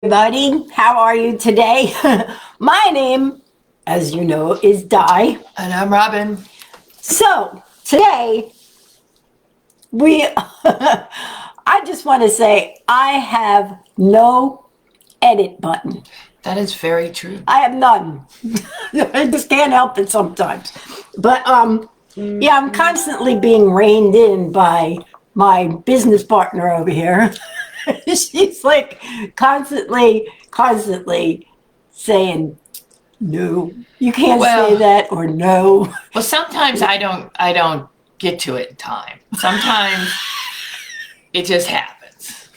Everybody, how are you today? My name, as you know, is Di. And I'm Robin. So today we, I just want to say I have no edit button. That is very true. I have none. I just can't help it sometimes. But yeah, I'm constantly being reined in by my business partner over here. She's like constantly saying, no, you can't say Well, that, or no. well, sometimes I don't get to it in time. Sometimes it just happens.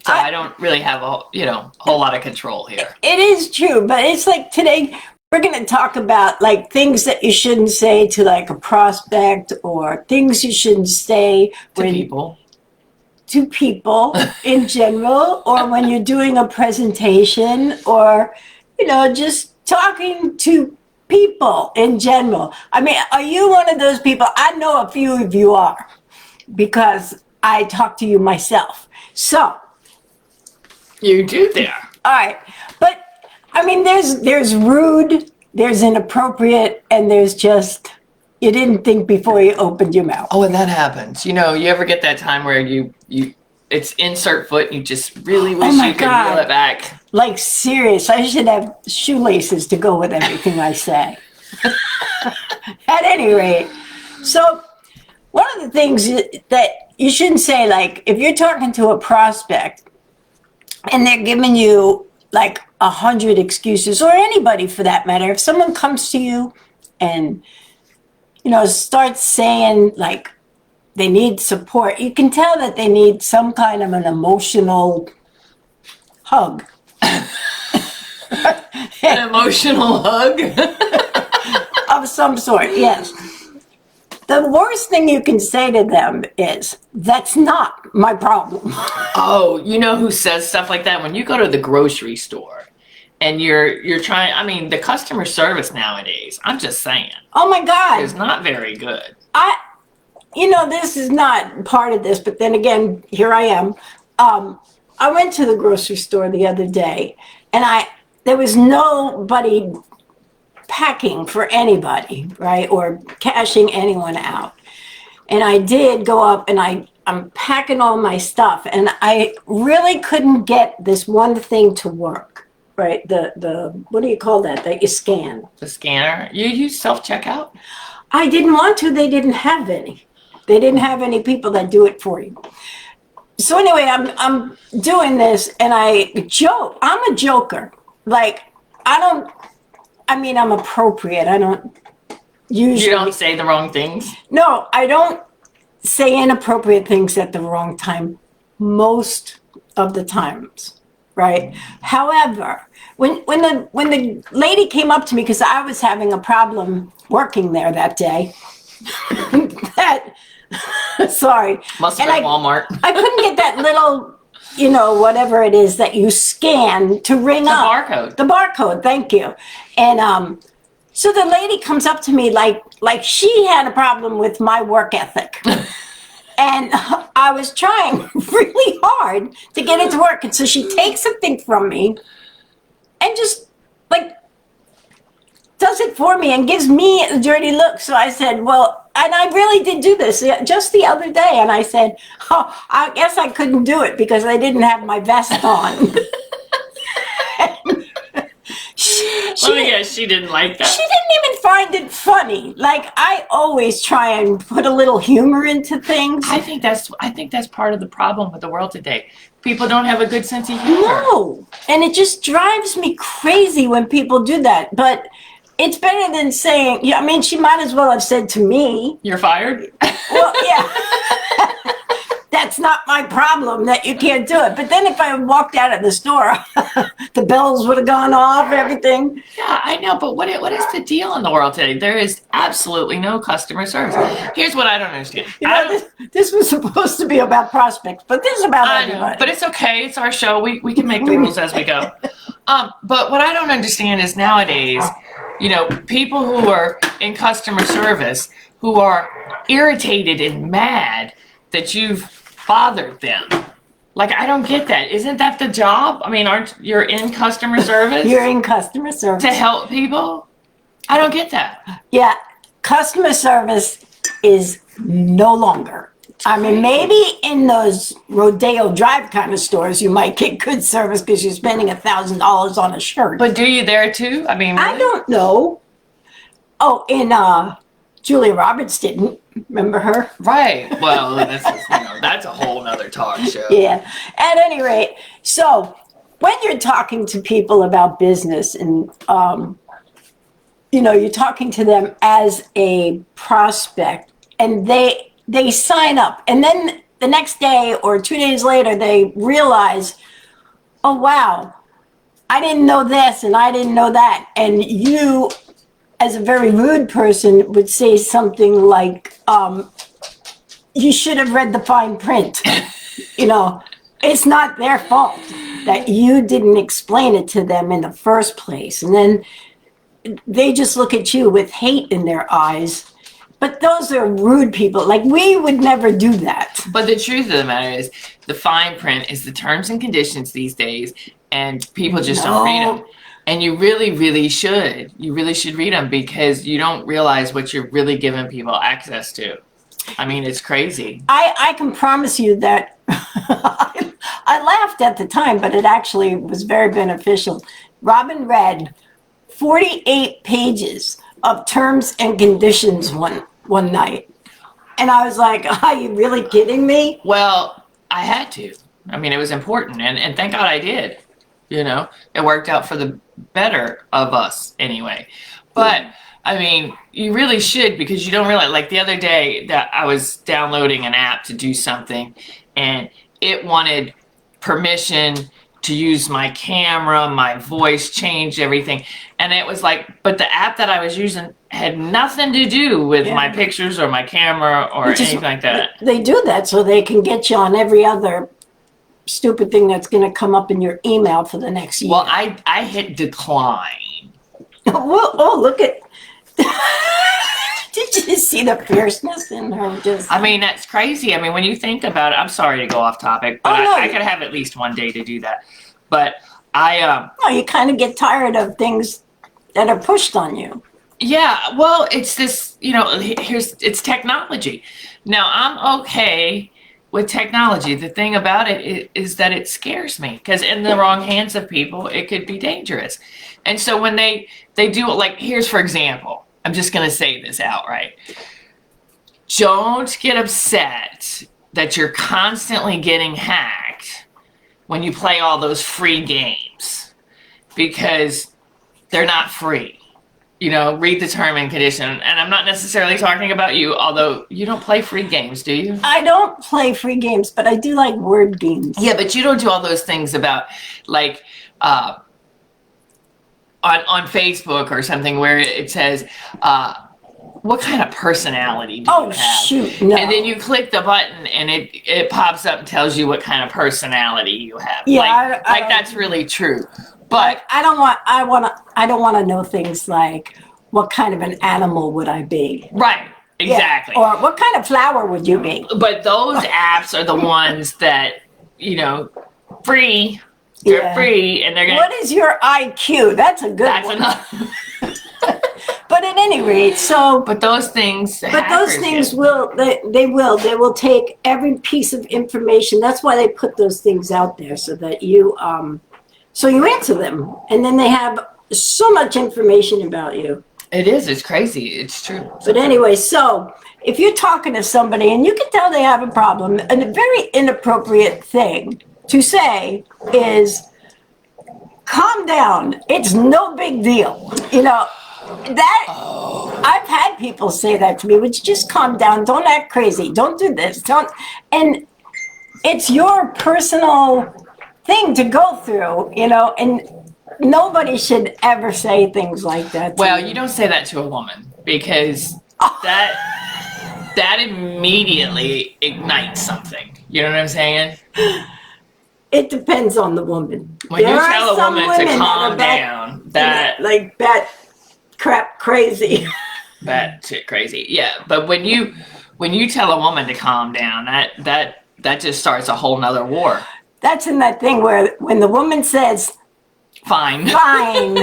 So I don't really have a whole lot of control here. It is true, but it's like today we're going to talk about like things that you shouldn't say to like a prospect, or things you shouldn't say To people. to people in general, or when you're doing a presentation, or just talking to people in general. I mean, are you one of those people? I know a few of you are, because I talk to you myself. So You do there. all right, but I mean, there's rude, there's inappropriate, and there's just you didn't think before you opened your mouth. Oh, and that happens. You ever get that time where you it's insert foot and you just really wish my you could God. reel it back. Like serious, I should have shoelaces to go with everything I say. At any rate, so one of the things that you shouldn't say, like if you're talking to a prospect and they're giving you like 100 excuses, or anybody for that matter, if someone comes to you and starts saying like they need support, you can tell that they need some kind of an emotional hug. An emotional hug. Of some sort, yes. The worst thing you can say to them is, that's not my problem. Oh, you know who says stuff like that? When you go to the grocery store and you're trying, I mean, the customer service nowadays, I'm just saying, Oh my God. is not very good. This is not part of this, but then again, here I am. I went to the grocery store the other day, and there was nobody packing for anybody, right, or cashing anyone out. And I did go up, and I'm packing all my stuff, and I really couldn't get this one thing to work, right? The what do you call that you scan? The scanner, you use self-checkout? I didn't want to. They didn't have any. They didn't have any people that do it for you. So anyway, I'm doing this, and I joke. I'm a joker. Like I'm appropriate. I don't usually. You don't say the wrong things? No, I don't say inappropriate things at the wrong time most of the times, right? However, when the lady came up to me, because I was having a problem working there that day, that sorry, Must have been Walmart. I couldn't get that little, whatever it is that you scan to ring up. Barcode. The barcode, thank you. And so the lady comes up to me like she had a problem with my work ethic. And I was trying really hard to get it to work. And so she takes something from me and just like does it for me and gives me a dirty look. So I said, well, and I really did do this just the other day. And I said, oh, I guess I couldn't do it because I didn't have my vest on. She didn't like that. She didn't even find it funny. Like, I always try and put a little humor into things. I think that's part of the problem with the world today. People don't have a good sense of humor. No. And it just drives me crazy when people do that. But it's better than saying, yeah, I mean, she might as well have said to me, "You're fired." Well, yeah. That's not my problem that you can't do it. But then if I walked out of the store, the bells would have gone off, everything. Yeah, I know, but what is the deal in the world today? There is absolutely no customer service. Here's what I don't understand. This was supposed to be about prospects, but this is about everybody. But it's okay. It's our show. We can make the rules as we go. But what I don't understand is nowadays, people who are in customer service who are irritated and mad that you've bothered them. Like, I don't get that. Isn't that the job? I mean, aren't you're in customer service You're in customer service. to help people? I don't get that. Yeah, customer service is no longer. I mean, maybe in those Rodeo Drive kind of stores, you might get good service because you're spending $1,000 on a shirt. But do you there too? I mean, I really? don't know. Oh, and Julia Roberts didn't. Remember her? Right. Well, that's a whole nother talk show. Yeah. At any rate, so when you're talking to people about business and you're talking to them as a prospect, and they sign up, and then the next day or 2 days later they realize, oh wow, I didn't know this and I didn't know that, and you, as a very rude person, would say something like, you should have read the fine print. It's not their fault that you didn't explain it to them in the first place. And then they just look at you with hate in their eyes. But those are rude people. Like, we would never do that. But the truth of the matter is, the fine print is the terms and conditions these days, and people just don't read them. And you really, really should. You really should read them, because you don't realize what you're really giving people access to. I mean, it's crazy. I can promise you that I laughed at the time, but it actually was very beneficial. Robin read 48 pages of terms and conditions one night. And I was like, are you really kidding me? Well, I had to. I mean, it was important, and thank God I did. It worked out for the better of us anyway. But I mean, you really should, because you don't realize, like the other day that I was downloading an app to do something, and it wanted permission to use my camera, my voice, changed everything. And it was like, but the app that I was using had nothing to do with my pictures or my camera or anything like that. They do that so they can get you on every other stupid thing that's going to come up in your email for the next year. Well, I hit decline. Oh, look at... Did you see the fierceness in her? I mean, that's crazy. I mean, when you think about it, I'm sorry to go off topic, but I could have at least one day to do that. But you kind of get tired of things that are pushed on you. Yeah, well, it's this, it's technology. Now, I'm okay with technology. The thing about it is that it scares me, because in the wrong hands of people, it could be dangerous. And so when they do it, like, here's, for example, I'm just going to say this outright. Don't get upset that you're constantly getting hacked when you play all those free games, because they're not free. Read the term and condition. And I'm not necessarily talking about you, although you don't play free games, do you? I don't play free games, but I do like word games. Yeah, but you don't do all those things about, like, on Facebook or something where it says, what kind of personality do you have? Oh, shoot, no. And then you click the button and it pops up and tells you what kind of personality you have. Yeah, like that's really true. But I don't want to know things like, what kind of an animal would I be? Right, exactly. Yeah. Or what kind of flower would you be? But those apps are the ones that, free. They're free, and they're going to... What is your IQ? That's a good one. That's enough. But at any rate, But those things... they will take every piece of information. That's why they put those things out there, so that you answer them. And then they have so much information about you. It is. It's crazy. It's true. But anyway, so if you're talking to somebody and you can tell they have a problem, a very inappropriate thing to say is, calm down. It's no big deal. I've had people say that to me, which just calm down. Don't act crazy. Don't do this. And it's your personal thing to go through, and nobody should ever say things like that. Well, you don't say that to a woman, because that immediately ignites something. You know what I'm saying? It depends on the woman. When you tell a woman to calm down, like bat crap crazy. Bat shit crazy. Yeah, but when you tell a woman to calm down, that just starts a whole nother war. That's in that thing where when the woman says, Fine. fine,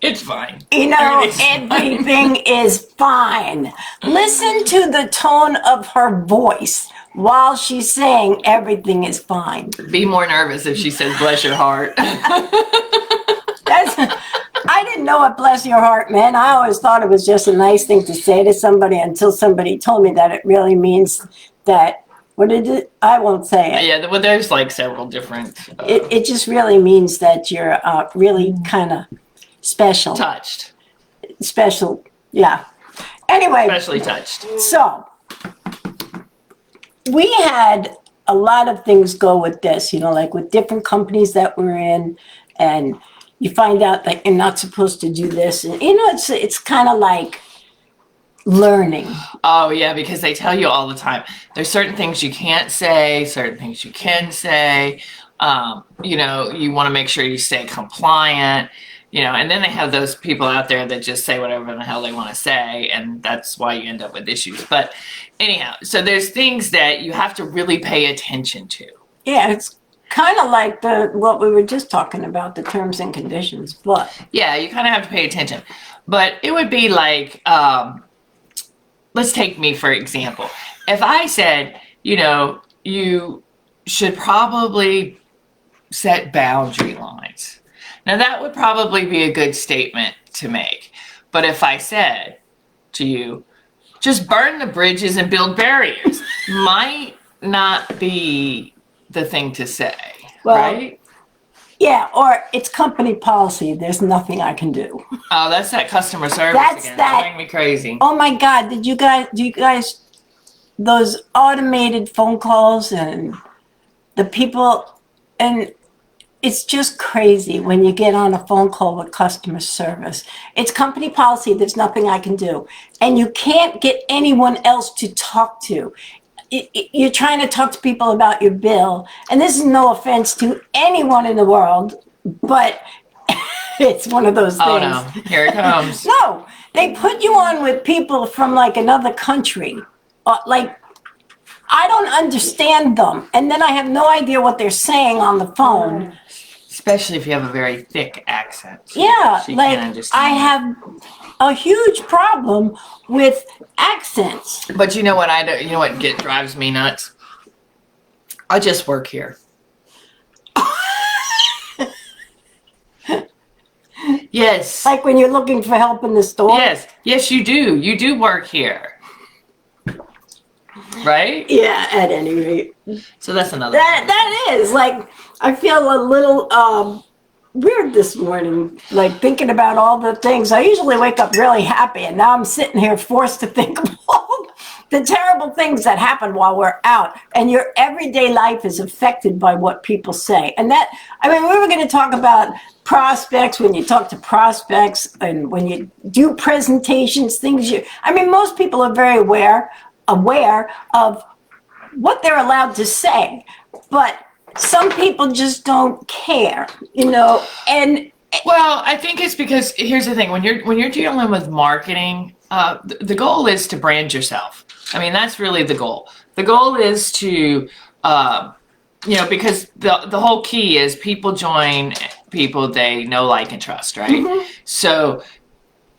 It's fine. you know, Everything's fine. everything is fine. Listen to the tone of her voice while she's saying everything is fine. Be more nervous if she says, bless your heart. That's, I didn't know what bless your heart meant. I always thought it was just a nice thing to say to somebody until somebody told me that it really means that, what did it? I won't say it. Yeah, well, there's like several different It just really means that you're really kind of special. touched, Special, yeah. Anyway, especially touched. so we had a lot of things go with this, you know, like with different companies that we're in, and you find out that you're not supposed to do this, and you know, it's kind of like learning. Oh, yeah, because they tell you all the time. There's certain things you can't say, certain things you can say. You know, you want to make sure you stay compliant, you know, and then they have those people out there that just say whatever the hell they want to say, and that's why you end up with issues. But anyhow, so there's things that you have to really pay attention to. Yeah, it's kind of like what we were just talking about, the terms and conditions, but Yeah, you kind of have to pay attention. But it would be like, let's take me for example. If I said, you know, you should probably set boundary lines. Now that would probably be a good statement to make. But if I said to you, just burn the bridges and build barriers, might not be the thing to say, Well, right? yeah, or it's company policy. There's nothing I can do. Oh, that's that customer service That's again. that- Driving me crazy. Oh my God, do you guys, those automated phone calls and the people, and it's just crazy when you get on a phone call with customer service. It's company policy, there's nothing I can do. And you can't get anyone else to talk to. You're trying to talk to people about your bill, and this is no offense to anyone in the world, but it's one of those things. Oh no, here it comes. No, they put you on with people from like another country. Like, I don't understand them. And then I have no idea what they're saying on the phone. Especially if you have a very thick accent. Yeah, She like can't understand. I have a huge problem with accents. But you know what I do? You know what drives me nuts? I just work here. Yes. Like when you're looking for help in the store. Yes, you do. You do work here. Right? Yeah, at any rate. So that's another. That is like, I feel a little weird this morning, like thinking about all the things. I usually wake up really happy, and now I'm sitting here forced to think of all the terrible things that happen while we're out. And your everyday life is affected by what people say. And that, I mean, we were going to talk about prospects, when you talk to prospects and when you do presentations, I mean, most people are very aware of what they're allowed to say, but some people just don't care, you know. And Well, I think it's because here's the thing: when you're dealing with marketing, the goal is to brand yourself. I mean, that's really the goal. The goal is to, you know, because the whole key is people join people they know, like, and trust, right? Mhm. So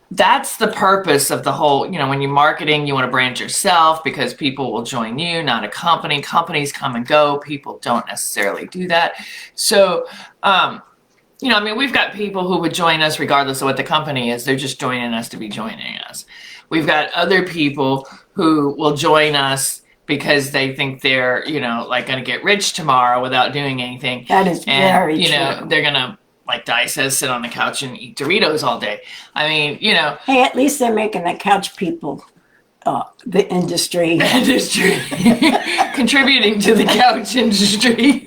that's the purpose of the whole, you know, when you're marketing, you want to brand yourself because people will join you, not a company. Companies come and go. People don't necessarily do that. So, you know, I mean, we've got people who would join us regardless of what the company is. They're just joining us to be joining us. We've got other people who will join us because they think they're, you know, like going to get rich tomorrow without doing anything. that is And, very you true. know, they're going to, like Di says, sit on the couch and eat Doritos all day. I mean, you know, Hey, at least they're making the couch people, the industry. industry contributing to the couch industry.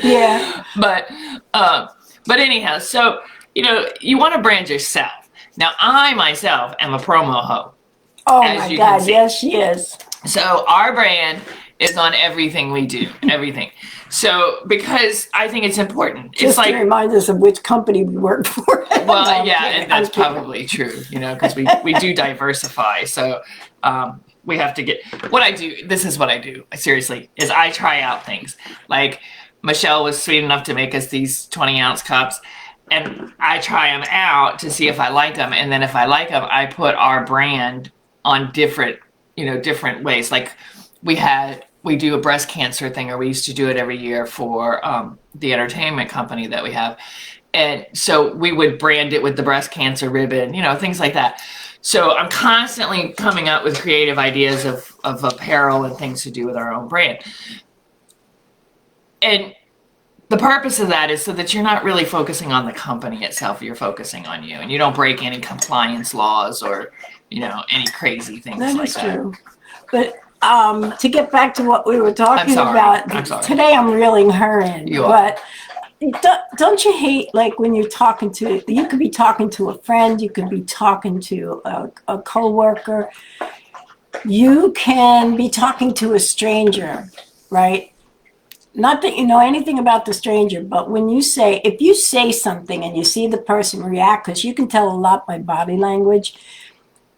Yeah. But anyhow, so, you know, you want to brand yourself. Now, I myself am a promo hoe. Oh As my you can God, see. yes, she is. So our brand is on everything we do, everything. So because I think it's important. Just It's to like, remind us of which company we work for. No, well, I'm yeah, kidding, and that's I'm kidding. probably true, you know, because we do diversify. So we have to get, what I do, this is what I do, seriously, is I try out things. Like Michelle was sweet enough to make us these 20-ounce cups, and I try them out to see if I like them, and then if I like them, I put our brand on different ways. Like we do a breast cancer thing, or we used to do it every year for the entertainment company that we have, and so we would brand it with the breast cancer ribbon, things like that. So I'm constantly coming up with creative ideas of apparel and things to do with our own brand. And the purpose of that is so that you're not really focusing on the company itself. You're focusing on you, and you don't break any compliance laws or, any crazy things That like is that. true. But to get back to what we were talking I'm about, sorry. today I'm reeling her in. You are. But don't you hate, like, when you could be talking to a friend, you could be talking to a coworker, you can be talking to a stranger, right? Not that you know anything about the stranger, but if you say something and you see the person react, because you can tell a lot by body language.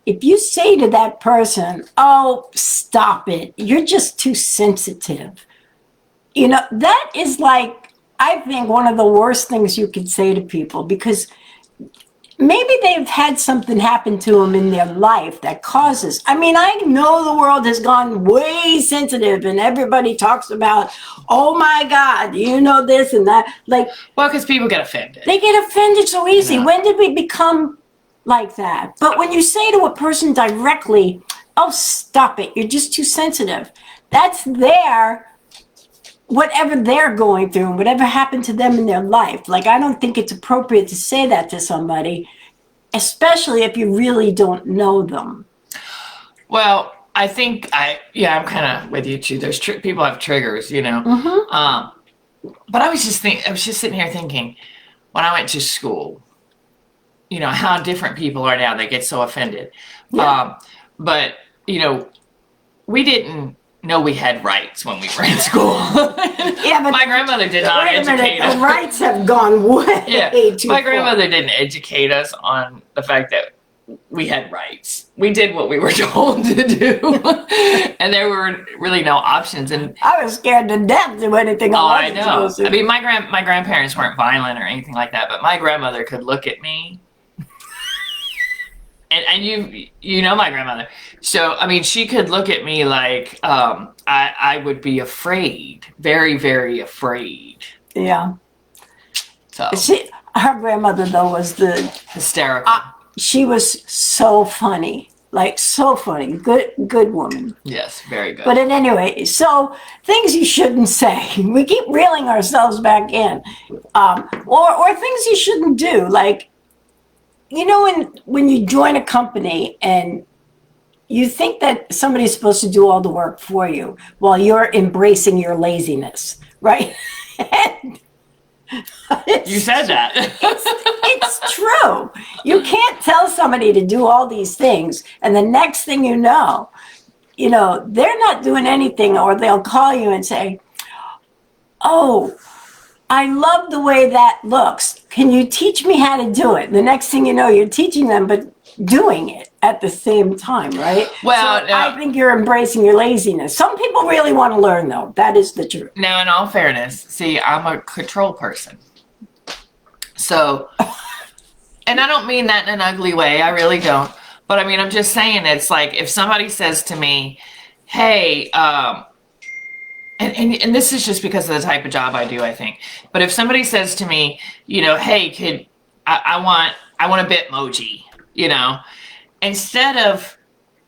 If you say to that person, "Oh, stop it, you're just too sensitive," that is, like, I think, one of the worst things you could say to people, because maybe they've had something happen to them in their life that causes. I mean, I know the world has gone way sensitive, and everybody talks about, "Oh my God, this and that." Like, Well, because people get offended. they get offended so easy. Yeah. When did we become like that? But when you say to a person directly, "Oh, stop it, you're just too sensitive," that's whatever they're going through and whatever happened to them in their life. Like, I don't think it's appropriate to say that to somebody, especially if you really don't know them. Well, I think I'm kind of with you too. There's people have triggers, Mm-hmm. But I was just sitting here thinking, when I went to school, how different people are now. They get so offended. Yeah. But we didn't know we had rights when we were in school. Yeah, but my grandmother did not wait a minute, educate us. the rights have gone way too My far. grandmother didn't educate us on the fact that we had rights. We did what we were told to do, and there were really no options. And I was scared to death to do anything I wasn't know. supposed to. I mean, my grandparents weren't violent or anything like that, but my grandmother could look at me. And you know my grandmother. So, I mean, she could look at me like I would be afraid, very, very afraid. Yeah. So Her grandmother, though, was hysterical. she was so funny, like, so funny. Good woman. Yes, very good. But at any rate, so things you shouldn't say. We keep reeling ourselves back in. Or things you shouldn't do, like, when you join a company and you think that somebody's supposed to do all the work for you while you're embracing your laziness, right? You said that. It's true. You can't tell somebody to do all these things, and the next thing you know, they're not doing anything, or they'll call you and say, "Oh, I love the way that looks. Can you teach me how to do it?" The next thing you know, you're teaching them, but doing it at the same time, right? Well, so I think you're embracing your laziness. Some people really want to learn, though. That is the truth. Now, in all fairness, see, I'm a control person. So, and I don't mean that in an ugly way. I really don't. But I mean, I'm just saying, it's like if somebody says to me, "Hey," and this is just because of the type of job I do, I think. But if somebody says to me, "Hey, I want a Bitmoji," instead of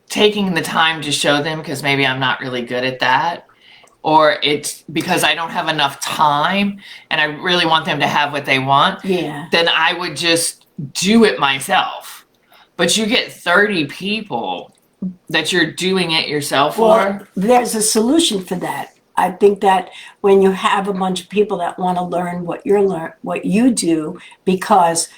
taking the time to show them, because maybe I'm not really good at that, or it's because I don't have enough time and I really want them to have what they want, then I would just do it myself. But you get 30 people that you're doing it yourself for. There's a solution for that. I think that when you have a bunch of people that want to learn what you do, because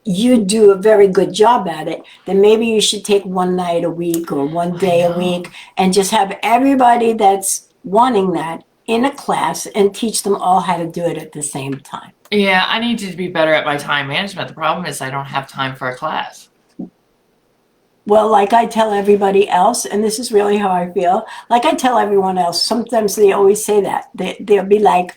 you do a very good job at it, then maybe you should take one night a week or one day a week and just have everybody that's wanting that in a class and teach them all how to do it at the same time. Yeah, I need to be better at my time management. The problem is I don't have time for a class. well, like I tell everybody else, and this is really how I feel, like I tell everyone else, sometimes they always say that. They'll be like,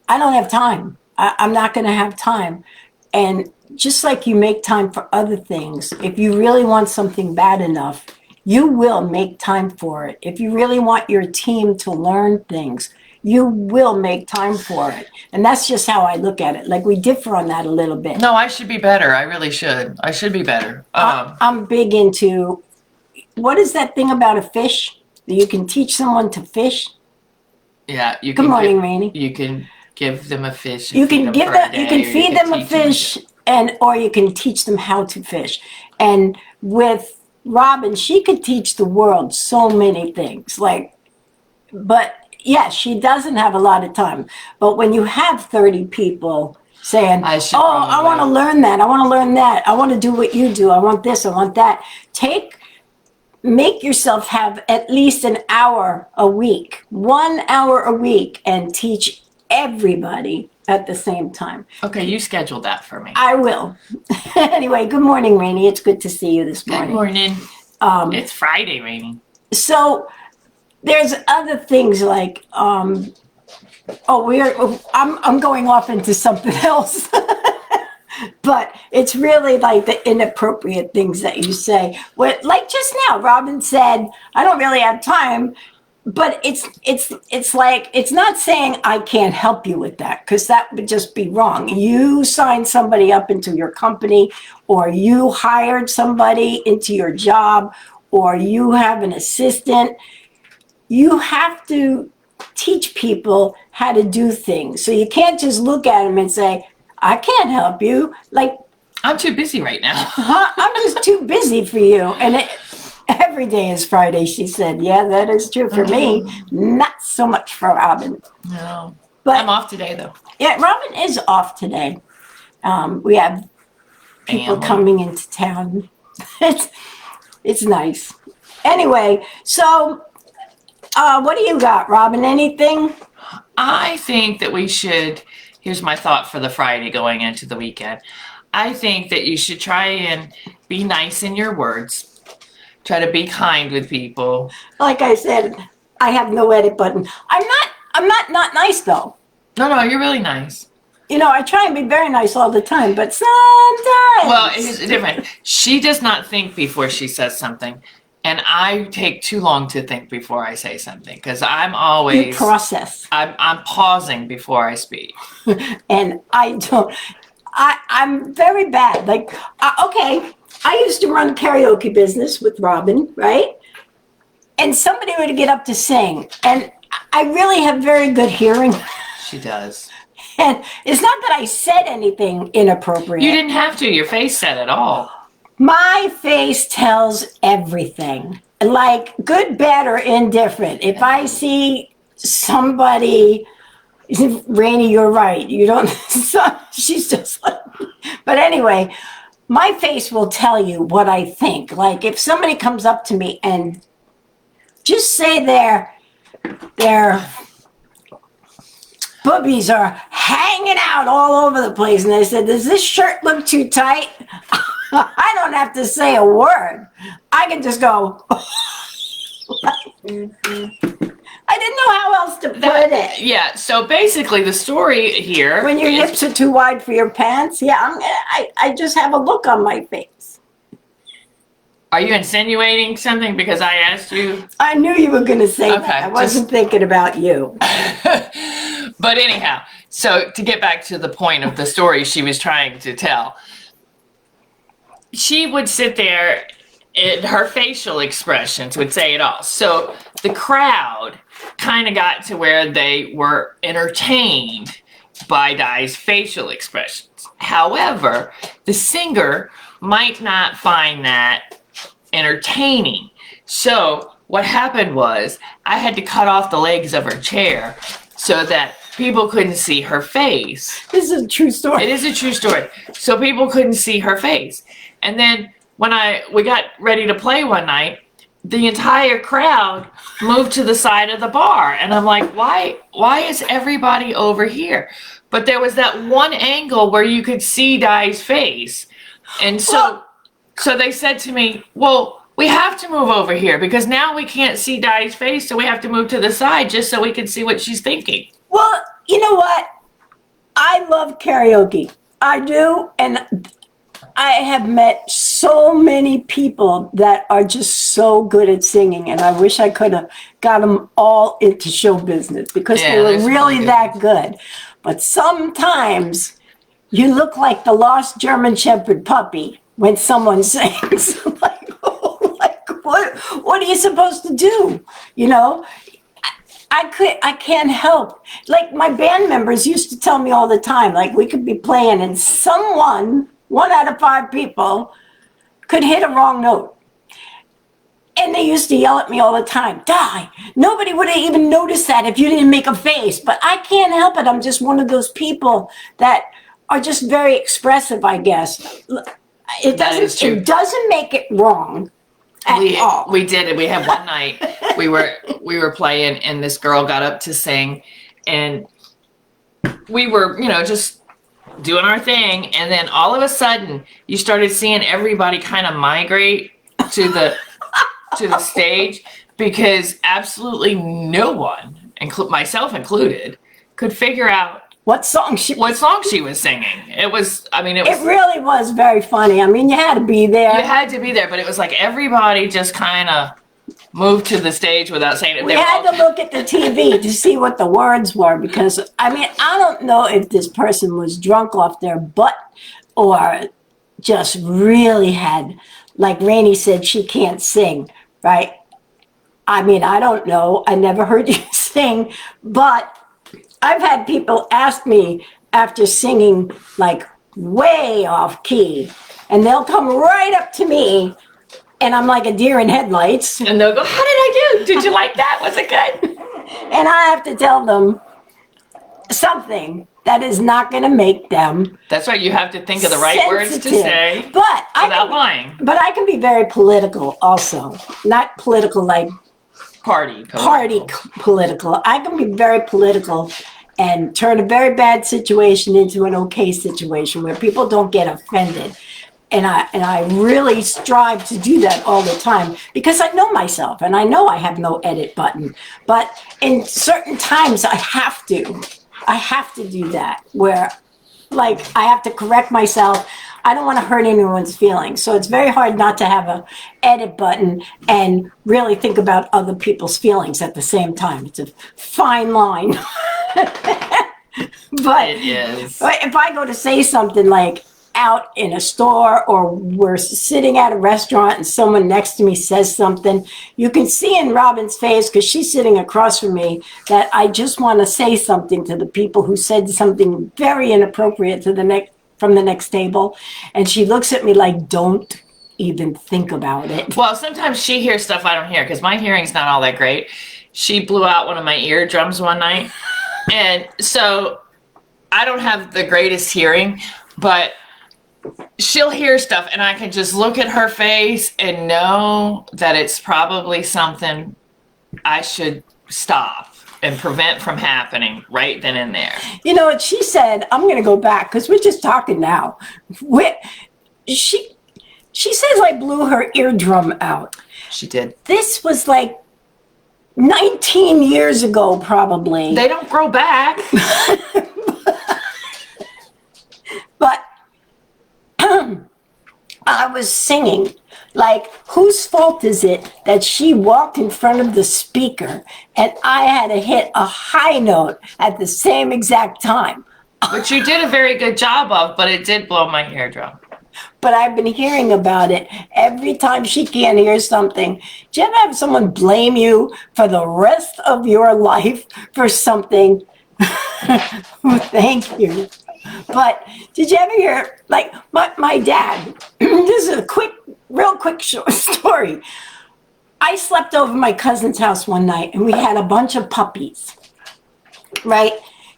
I don't have time. I'm not going to have time. And just like you make time for other things, if you really want something bad enough, you will make time for it. If you really want your team to learn things, you will make time for it. And that's just how I look at it. Like we differ on that a little bit. No, I should be better. I really should. I should be better. I'm big into, what is that thing about a fish? You can teach someone to fish. Yeah, you Good can. morning, Rainey. You can give them a fish. You can give them. You can feed them a fish, or you can teach them how to fish. And with Robin, she could teach the world so many things. But yes, she doesn't have a lot of time. But when you have 30 people saying, I want to learn that. I want to learn that. I want to do what you do. I want this. I want that. Make yourself have at least an hour a week, 1 hour a week, and teach everybody at the same time. Okay, you scheduled that for me. I will. Anyway, good morning, Rainey. It's good to see you this morning. Good morning. It's Friday, Rainey. So there's other things like, I'm going off into something else. But it's really like the inappropriate things that you say. Like just now, Robin said, I don't really have time. But it's like, it's not saying I can't help you with that, because that would just be wrong. You signed somebody up into your company, or you hired somebody into your job, or you have an assistant. You have to teach people how to do things. So you can't just look at them and say, I can't help you. Like, I'm too busy right now. I'm just too busy for you. And every day is Friday, she said. Yeah, that is true for me. Not so much for Robin. No. But I'm off today, though. Yeah, Robin is off today. We have people coming into town. It's nice. Anyway, so what do you got, Robin? Anything? I think that we should, here's my thought for the Friday going into the weekend. I think that you should try and be nice in your words. Try to be kind with people. Like I said, I have no edit button. I'm not nice though. No, you're really nice. You know, I try and be very nice all the time, but sometimes. Well, it's different. She does not think before she says something. And I take too long to think before I say something, because I'm always... You process. I'm pausing before I speak. And I don't... I'm very bad. Like, okay, I used to run a karaoke business with Robin, right? And somebody would get up to sing. And I really have very good hearing. She does. And it's not that I said anything inappropriate. You didn't have to. Your face said it all. My face tells everything, like good, bad, or indifferent. If I see somebody, Rainey, you're right. You don't, she's just like, but anyway, my face will tell you what I think. Like if somebody comes up to me and just say their boobies are hanging out all over the place, and they said, does this shirt look too tight? I don't have to say a word. I can just go. I didn't know how else to put it. Yeah, so basically the story here... When your hips are too wide for your pants, yeah, I just have a look on my face. Are you insinuating something because I asked you? I knew you were going to say that. I wasn't thinking about you. But anyhow, so to get back to the point of the story she was trying to tell, she would sit there and her facial expressions would say it all. So the crowd kind of got to where they were entertained by Di's facial expressions. However, the singer might not find that entertaining. So what happened was I had to cut off the legs of her chair so that people couldn't see her face. This is a true story. It is a true story. So people couldn't see her face. And then when we got ready to play one night, the entire crowd moved to the side of the bar. And I'm like, why is everybody over here? But there was that one angle where you could see Di's face. And so... So they said to me, well, we have to move over here because now we can't see Dottie's face, so we have to move to the side just so we can see what she's thinking. Well, you know what? I love karaoke. I do, and I have met so many people that are just so good at singing, and I wish I could have got them all into show business because they were really that good. But sometimes you look like the lost German Shepherd puppy when someone sings. What are you supposed to do? You know, I can't help. Like my band members used to tell me all the time, like we could be playing and someone, 1 out of 5 people, could hit a wrong note. And they used to yell at me all the time, Di, nobody would have even noticed that if you didn't make a face. But I can't help it. I'm just one of those people that are just very expressive, I guess. It doesn't make it wrong. We did it. We had one night we were playing and this girl got up to sing and we were, just doing our thing, and then all of a sudden you started seeing everybody kind of migrate to the stage because absolutely no one, myself included, could figure out what song she was singing. It really was very funny. I mean, you had to be there. You had to be there, but it was like everybody just kind of moved to the stage without saying it. We had to look at the TV to see what the words were because, I mean, I don't know if this person was drunk off their butt or just really had, like Rainey said, she can't sing, right? I mean, I don't know. I never heard you sing, but I've had people ask me after singing like way off key, and they'll come right up to me, and I'm like a deer in headlights. And they'll go, how did I do? Did you like that? Was it good? And I have to tell them something that is not going to make them. That's right. You have to think of the right words to say without lying. But I can be very political also. Not political like party political. I can be very political and turn a very bad situation into an okay situation where people don't get offended. And I really strive to do that all the time because I know myself and I know I have no edit button. But in certain times I have to do that where like I have to correct myself. I don't want to hurt anyone's feelings. So it's very hard not to have a edit button and really think about other people's feelings at the same time. It's a fine line. But it is. If I go to say something like out in a store or we're sitting at a restaurant and someone next to me says something, you can see in Robin's face, because she's sitting across from me, that I just want to say something to the people who said something very inappropriate from the next table. And she looks at me like, don't even think about it. Well, sometimes she hears stuff I don't hear because my hearing's not all that great. She blew out one of my eardrums one night. And so I don't have the greatest hearing, but she'll hear stuff and I can just look at her face and know that it's probably something I should stop and prevent from happening right then and there. You know what she said? I'm going to go back because we're just talking now. She says I blew her eardrum out. She did. This was like 19 years ago, probably. They don't grow back. But I was singing. Like, whose fault is it that she walked in front of the speaker and I had to hit a high note at the same exact time? Which you did a very good job of, but it did blow my eardrum. But I've been hearing about it every time she can't hear something. Do you ever have someone blame you for the rest of your life for something? Thank you. But did you ever hear, like, my dad, this is a real quick short story. I slept over my cousin's house one night and we had a bunch of puppies, right?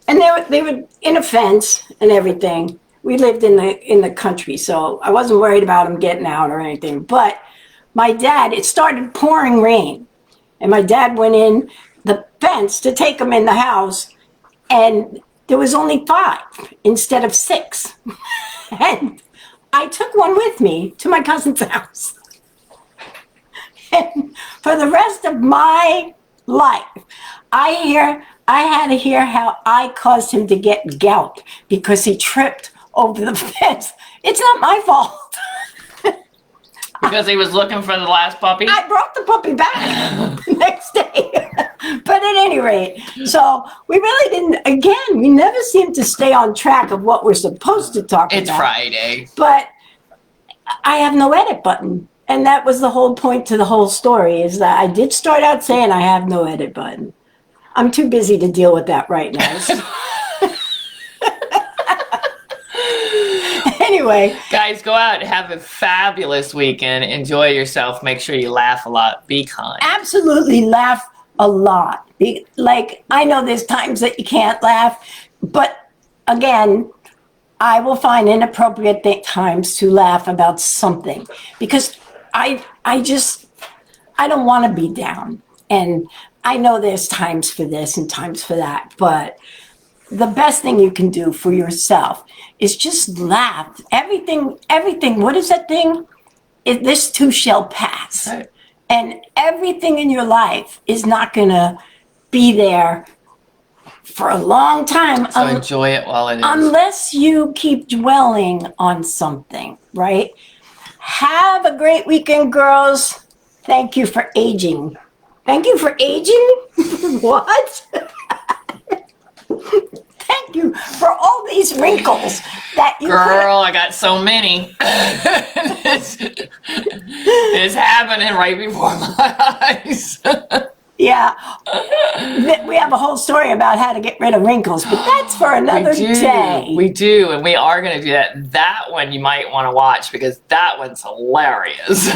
And they were in a fence and everything. We lived in the country, so I wasn't worried about them getting out or anything. But my dad, it started pouring rain. And my dad went in the fence to take them in the house. And there was only 5 instead of 6. And I took one with me to my cousin's house. And for the rest of my life, I had to hear how I caused him to get gout because he tripped over the fence. It's not my fault. Because he was looking for the last puppy? I brought the puppy back the next day. But at any rate, so we really didn't, again, we never seem to stay on track of what we're supposed to talk It's about. Friday. But I have no edit button. And that was the whole point to the whole story, is that I did start out saying I have no edit button. I'm too busy to deal with that right now. Anyway. Guys, go out and have a fabulous weekend. Enjoy yourself. Make sure you laugh a lot. Be kind. Absolutely laugh a lot. Like, I know there's times that you can't laugh, but again, I will find inappropriate times to laugh about something because I don't want to be down. And I know there's times for this and times for that, but the best thing you can do for yourself is just laugh. Everything, what is that thing? This too shall pass. Right. And everything in your life is not going to be there for a long time. So enjoy it while it is. Unless you keep dwelling on something, right? Have a great weekend, girls. Thank you for aging. Thank you for aging? What? Thank you for all these wrinkles that you Girl, I got so many. it's happening right before my eyes. Yeah. We have a whole story about how to get rid of wrinkles, but that's for another day. We do, and we are going to do that. That one you might want to watch because that one's hilarious.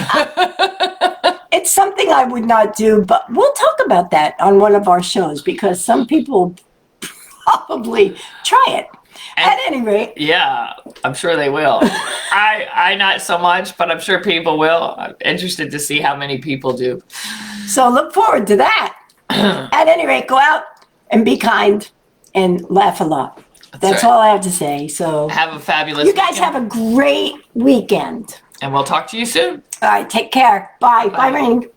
It's something I would not do, but we'll talk about that on one of our shows because some people probably try it. At any rate. Yeah, I'm sure they will. I not so much, but I'm sure people will. I'm interested to see how many people do. So look forward to that. At any rate, go out and be kind and laugh a lot. That's right. all I have to say. So Have a fabulous you guys weekend, have a great weekend. and we'll talk to you soon. All right, take care. Bye. Bye, Rain.